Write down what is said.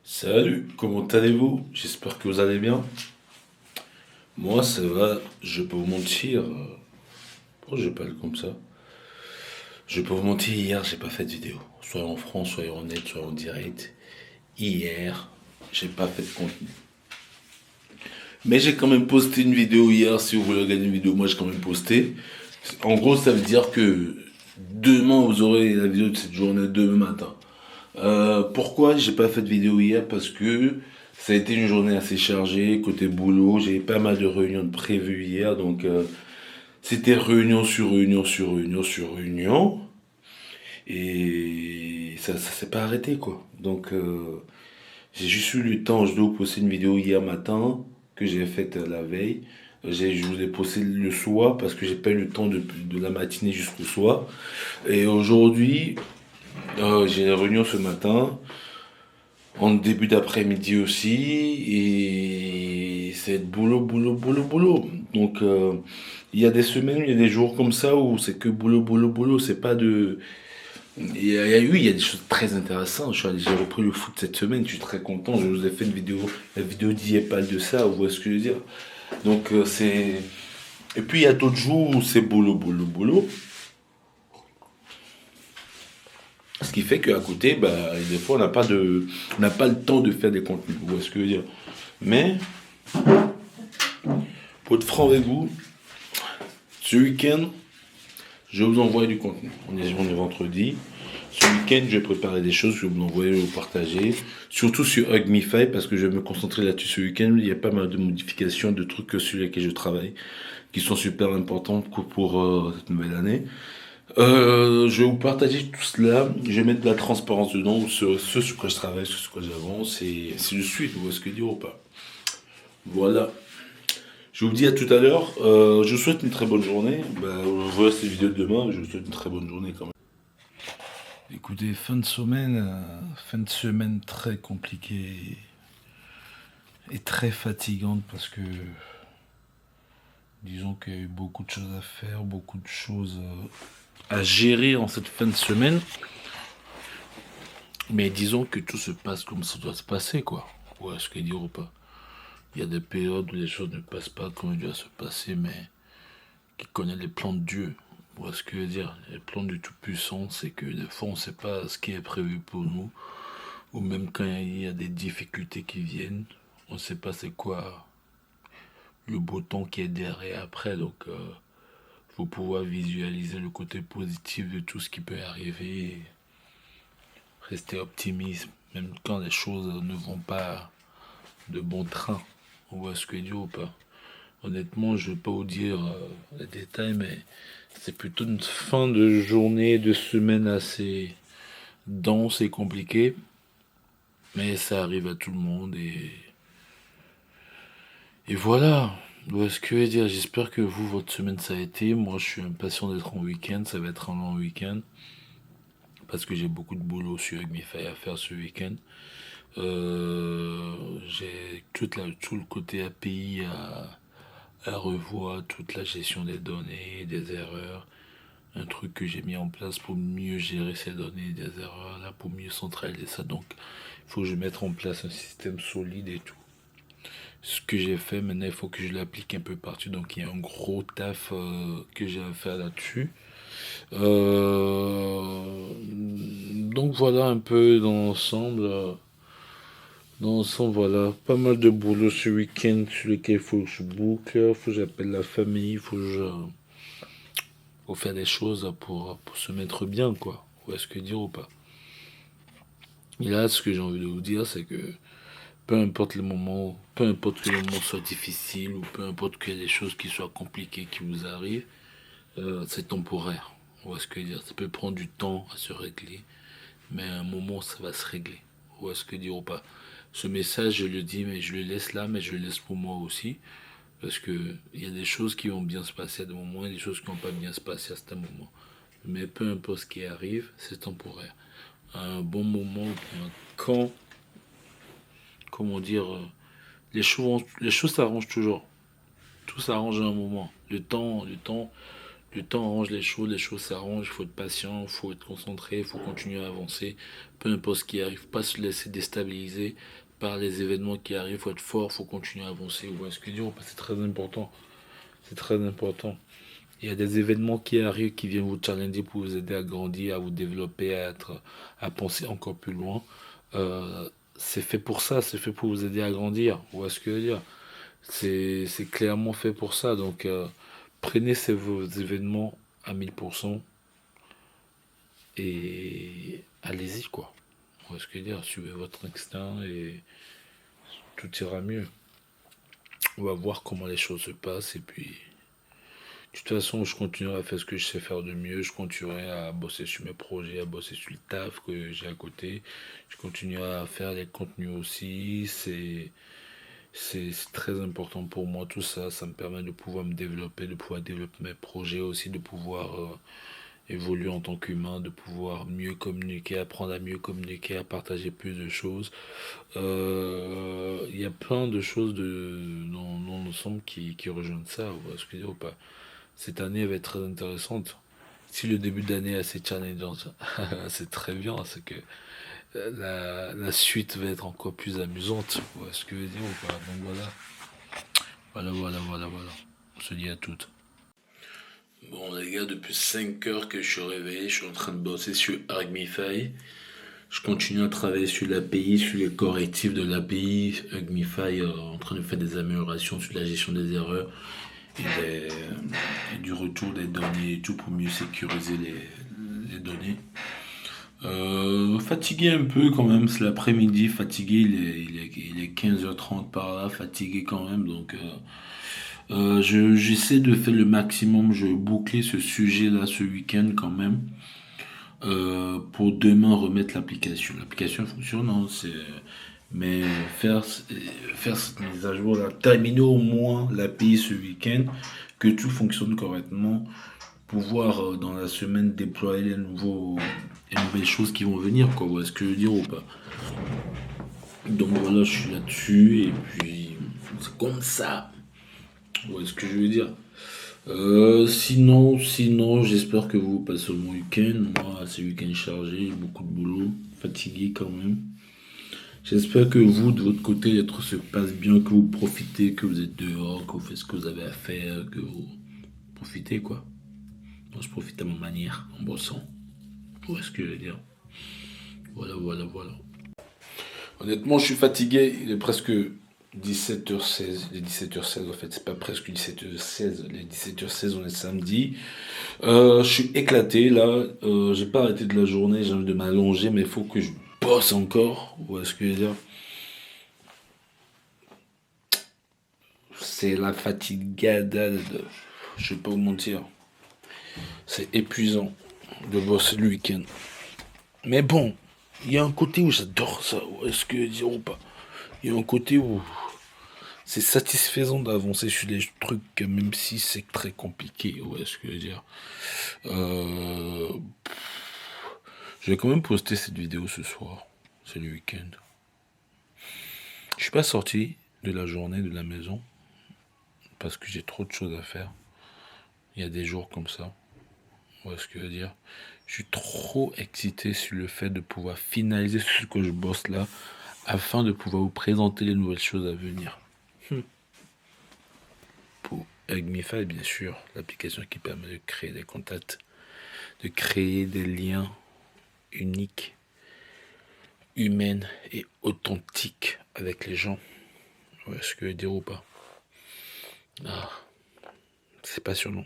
Salut, comment allez-vous? J'espère que vous allez bien. Moi, ça va, je peux vous mentir. Pourquoi je parle comme ça? Je peux vous mentir, hier, j'ai pas fait de vidéo. Soit en France, soit en net, soit en direct. Hier, j'ai pas fait de contenu. Mais j'ai quand même posté une vidéo hier. Si vous voulez regarder une vidéo, moi j'ai quand même posté. En gros, ça veut dire que demain, vous aurez la vidéo de cette journée, demain matin. Pourquoi j'ai pas fait de vidéo hier? Parce que ça a été une journée assez chargée côté boulot. J'ai pas mal de réunions de prévues hier, donc c'était réunion sur réunion sur réunion sur réunion et ça s'est pas arrêté quoi. Donc j'ai juste eu le temps. Je dois vous poster une vidéo hier matin que j'ai faite la veille. Je vous ai posté le soir parce que j'ai pas eu le temps de la matinée jusqu'au soir. Et aujourd'hui, j'ai une réunion ce matin. En début d'après-midi aussi, et c'est boulot, boulot, boulot, boulot. Donc, il y a des semaines, il y a des jours comme ça où c'est que boulot, boulot, boulot. C'est pas de. Il y a des choses très intéressantes. J'ai repris le foot cette semaine, je suis très content. Je vous ai fait une vidéo, la vidéo d'hier parle de ça, vous voyez ce que je veux dire. Donc, c'est. Et puis, il y a d'autres jours où c'est boulot, boulot, boulot. Ce qui fait qu'à côté, bah, des fois, on n'a pas le temps de faire des contenus. Vous voyez ce que je veux dire. Mais, pour être franc avec vous, ce week-end, je vais vous envoyer du contenu. On est vendredi. Ce week-end, je vais préparer des choses, je vais vous l'envoyer, vous partager. Surtout sur Hugmify, parce que je vais me concentrer là-dessus ce week-end. Il y a pas mal de modifications, de trucs sur lesquels je travaille, qui sont super importants pour cette nouvelle année. Je vais vous partager tout cela. Je vais mettre de la transparence dedans, ce sur quoi je travaille, ce sur quoi j'avance, et si je suis, vous voyez ce que je dis ou pas. Voilà. Je vous dis à tout à l'heure. Je vous souhaite une très bonne journée. Bah, on voit cette vidéo demain. Je vous souhaite une très bonne journée quand même. Écoutez, fin de semaine très compliquée et très fatigante parce que disons qu'il y a eu beaucoup de choses à faire, beaucoup de choses à gérer en cette fin de semaine. Mais disons que tout se passe comme ça doit se passer, quoi. Ouais, ce que dire ou pas. Il y a des périodes où les choses ne passent pas comme il doit se passer, mais qui connaît les plans de Dieu. Voilà ce que je veux dire. Les plans du Tout-Puissant, c'est que des fois on ne sait pas ce qui est prévu pour nous, ou même quand il y a des difficultés qui viennent, on ne sait pas c'est quoi le beau temps qui est derrière après. Donc, faut pouvoir visualiser le côté positif de tout ce qui peut arriver, et rester optimiste, même quand les choses ne vont pas de bon train. On voit ce que je dis ou pas. Honnêtement, je ne vais pas vous dire les détails, mais c'est plutôt une fin de journée, de semaine assez dense et compliquée. Mais ça arrive à tout le monde et voilà. Voilà ce que je veux dire. J'espère que vous, votre semaine, ça a été. Moi, je suis impatient d'être en week-end. Ça va être un long week-end. Parce que j'ai beaucoup de boulot sur Hugmify à faire ce week-end. J'ai tout le côté API à revoir, toute la gestion des données, des erreurs. Un truc que j'ai mis en place pour mieux gérer ces données, des erreurs là, pour mieux centraliser ça. Donc, il faut que je mette en place un système solide et tout. Ce que j'ai fait maintenant, il faut que je l'applique un peu partout. Donc, il y a un gros taf que j'ai à faire là-dessus. Donc, voilà un peu dans l'ensemble. Dans l'ensemble, voilà. Pas mal de boulot ce week-end sur lequel il faut que je boucle, il faut que j'appelle la famille, il faut que faut faire des choses pour se mettre bien, quoi. Ou est-ce que dire ou pas. Et là, ce que j'ai envie de vous dire, c'est que peu importe les moments, peu importe que les moments soient difficiles, ou peu importe qu'il y ait des choses qui soient compliquées qui vous arrivent, c'est temporaire. Ou est-ce que dire, ça peut prendre du temps à se régler, mais à un moment, ça va se régler. Ou est-ce que dire ou pas. Ce message, je le dis, mais je le laisse là, mais je le laisse pour moi aussi. Parce que il y a des choses qui vont bien se passer à des moments et des choses qui vont pas bien se passer à certains moments. Mais peu importe ce qui arrive, c'est temporaire. À un bon moment, quand, comment dire, les choses s'arrangent toujours. Tout s'arrange à un moment. Le temps Le temps arrange les choses s'arrangent, il faut être patient, il faut être concentré, il faut continuer à avancer, peu importe ce qui arrive, pas se laisser déstabiliser par les événements qui arrivent, il faut être fort, il faut continuer à avancer. Vous voyez ce que je veux dire? C'est très important, c'est très important. Il y a des événements qui arrivent qui viennent vous challenger pour vous aider à grandir, à vous développer, à penser encore plus loin. Euh, c'est fait pour ça, c'est fait pour vous aider à grandir. Vous voyez ce que je veux dire? C'est clairement fait pour ça. Donc, prenez vos événements à 1000% et allez-y, quoi. Vous voyez ce que je veux dire? Suivez votre instinct et tout ira mieux. On va voir comment les choses se passent et puis de toute façon, je continuerai à faire ce que je sais faire de mieux. Je continuerai à bosser sur mes projets, à bosser sur le taf que j'ai à côté. Je continuerai à faire les contenus aussi. C'est très important pour moi tout ça. Ça me permet de pouvoir me développer, de pouvoir développer mes projets aussi, de pouvoir évoluer en tant qu'humain, de pouvoir mieux communiquer, apprendre à mieux communiquer, à partager plus de choses. Il y a plein de choses dans l'ensemble qui rejoignent ça. Vous voyez ce que je veux dire ou pas? Cette année va être très intéressante. Si le début d'année est assez challengeant, c'est très bien, c'est que la suite va être encore plus amusante. Vous voyez ce que je veux dire ou pas? Donc voilà. Voilà. On se dit à toutes. Bon les gars, depuis 5 heures que je suis réveillé, je suis en train de bosser sur Argmify. Je continue à travailler sur l'API, sur les correctifs de l'API. Argmify en train de faire des améliorations sur la gestion des erreurs et du retour des données et tout pour mieux sécuriser les données. Fatigué un peu quand même, c'est l'après-midi, fatigué, il est 15h30 par là, fatigué quand même, donc j'essaie de faire le maximum, je vais boucler ce sujet-là ce week-end quand même, pour demain remettre l'application. L'application fonctionne, hein, mais faire cette mise à jour là, terminer au moins l'API ce week-end, que tout fonctionne correctement, pouvoir dans la semaine déployer les nouvelles choses qui vont venir, quoi. Est-ce que je veux dire ou pas? Donc voilà, je suis là-dessus et puis c'est comme ça. Est-ce que je veux dire? Sinon, j'espère que vous passez un bon week-end. Moi, c'est week-end chargé, beaucoup de boulot, fatigué quand même. J'espère que vous, de votre côté, les trucs se passent bien, que vous profitez, que vous êtes dehors, que vous faites ce que vous avez à faire, que vous profitez, quoi. Moi, je profite à ma manière, en bossant. Où est-ce que je veux dire? Voilà. Honnêtement, je suis fatigué. Il est presque 17h16. Les 17h16, en fait, c'est pas presque 17h16. Les 17h16, on est samedi. Je suis éclaté, là. J'ai pas arrêté de la journée. J'ai envie de m'allonger, mais il faut que je bosse encore. Où est-ce que je veux dire? C'est la fatigade. Je vais pas vous mentir. C'est épuisant de bosser le week-end. Mais bon, il y a un côté où j'adore ça. Est-ce que dire ou pas? Il y a un côté où c'est satisfaisant d'avancer sur les trucs, même si c'est très compliqué. Ouais, ce que je veux dire. Euh, je vais quand même poster cette vidéo ce soir. C'est le week-end. Je suis pas sorti de la journée de la maison parce que j'ai trop de choses à faire. Il y a des jours comme ça. Ouais, ce que je veux dire. Je suis trop excité sur le fait de pouvoir finaliser ce que je bosse là afin de pouvoir vous présenter les nouvelles choses à venir. Pour Agmify, bien sûr, l'application qui permet de créer des contacts, de créer des liens uniques, humains et authentiques avec les gens. Ouais, ce que je veux dire ou pas? Ah, c'est passionnant.